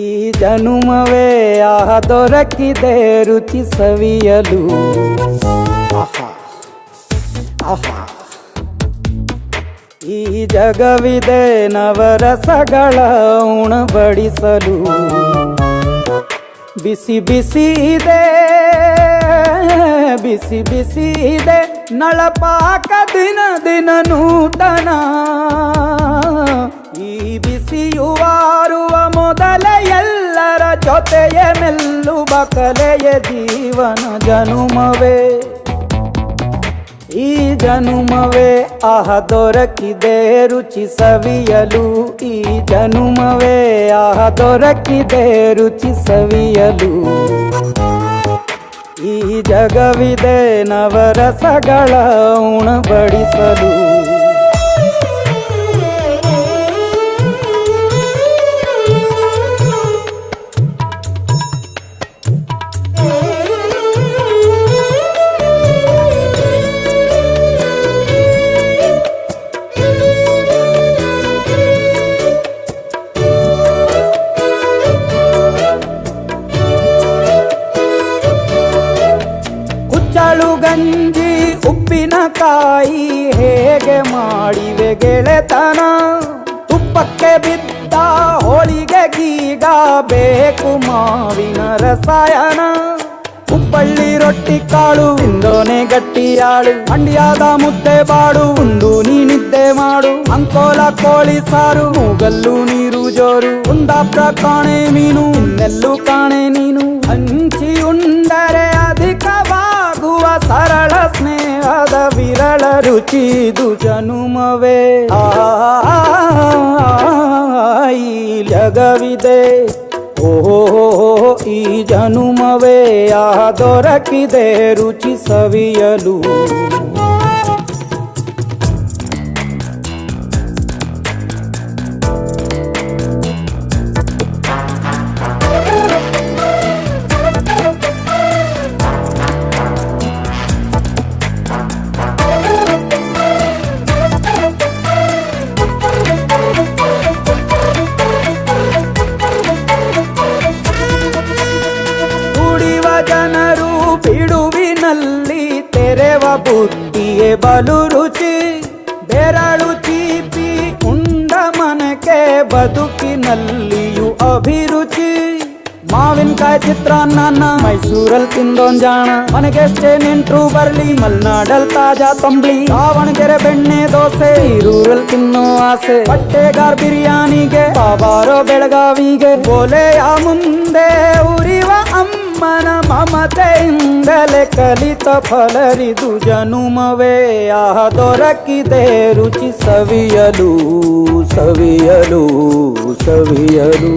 ಈ ಜನುಮವೇ ದೊರಕಿದೆ ರುಚಿ ಸವಿಯಲು. ಆಹಾ ಆಹಾ ಈ ಜಗವಿದೆ ನವರಸಗಳ ಉಣಬಡಿಸಲು. ಬಿಸಿ ಬಿಸಿ ಇದೆ ಬಿಸಿ ಬಿಸಿ ಇದೆ ನಳಪಾಕ ದಿನ ದಿನ ನೂತನ. ಈ ಬಿಸಿಯುವಾರುವ ಮೊದಲೇ ಎಲ್ಲರ ಜೊತೆಯೇ ಮೆಲ್ಲುವ ಕಲೆಯ ಜೀವನ ಜನುಮವೇ. ಈ ಜನುಮವೇ ದೊರಕಿದೆ ರುಚಿ ಸವಿಯಲು. ಈ ಜನುಮವೇ ದೊರಕಿದೆ ರುಚಿ ಸವಿಯಲು. ಈ ಜಗವಿದೆ ನವರಸಗಳ ಉಣಬಡಿಸಲು. ಕುಚ್ಚಳು ಗಂಜಿ ಉಪ್ಪಿನಕಾಯಿ ಹೇಗೆ ಮಾಡಿವೆ ಗೆಳೆತನ. ತುಪ್ಪಕ್ಕೆ ಬಿದ್ದ ಹೋಳಿಗೆ ಗೀಗ ಬೇಕು ಮಾವಿನ ರಸಾಯನ. ಹುಬ್ಬಳ್ಳಿ ರೊಟ್ಟಿ ಕಾಳು ತಿಂದೋನೆ ಗಟ್ಟಿಯಾಳು. ಮಂಡ್ಯದ ಮುದ್ದೆ ಬಾಡು ಉಂಡು ನೀನಿದ್ದೆ ಮಾಡು. ಅಂಕೋಲ ಕೋಳಿ ಸಾರು ಮೂಗಲ್ಲು ನೀರು ಜೋರು. ಕುಂದಾಪುರ ಕಾಣೆ ಮೀನು ಇನ್ನೆಲ್ಲೂ ಕಾಣೆ ನೀನು. ಹಂಚಿ ಉಂಡರೆ ಅಧಿಕವಾಗುವ ಸರಳ ಸ್ನೇಹದ ವಿರಳ ರುಚಿದು ಜನುಮವೇ. ಈ ಜಗವಿದೆ ಓಹೋ ಈ ಜನುಮವೇ ದೊರಕಿದೆ ರುಚಿ ಸವಿಯಲು. ಜನರು ಬಿಡುವಿನಲ್ಲಿ ತೆರೆವ ಬುದ್ಧಿಯೇ ಬಲು ರುಚಿ. ಬೆರಳು ಚೀಪಿ ಉಂಡ ಮನಕ್ಕೆ ಬದುಕಿನಲ್ಲಿಯೂ ಅಭಿರುಚಿ. ಮಾವಿನಕಾಯಿ ಚಿತ್ರಾನ್ನ ಮೈಸೂರಲ್ಲಿ ತಿಂದೊಂದ್ ಜಾಣ. ಮನೆಗೆಷ್ಟೇ ನೆಂಟ್ರು ಬರ್ಲಿ ಮಲ್ನಾಡಲ್ ತಾಜಾ ತಂಬ್ಳಿ. ದಾವಣಗೆರೆ ಬೆಣ್ಣೆ ದೋಸೆ ಈರೂರಲ್ಲಿ ತಿನ್ನೋ ಆಸೆ. ಬಟ್ಟೆಗಾರ್ ಬಿರಿಯಾನಿಗೆ ಬಾಬಾರೋ ಬೆಳಗಾವಿಗೆ. ಬೋಲೆಯ ಮುಂದೆ ಉರಿವ ಅಮ್ಮನ ಮಮತೆಯಿಂದಲೇ ಕಲಿತ ಫಲರಿದು ಜನುಮವೇ ದೊರಕಿದೆ ರುಚಿ ಸವಿಯಲು ಸವಿಯಲು ಸವಿಯಲು.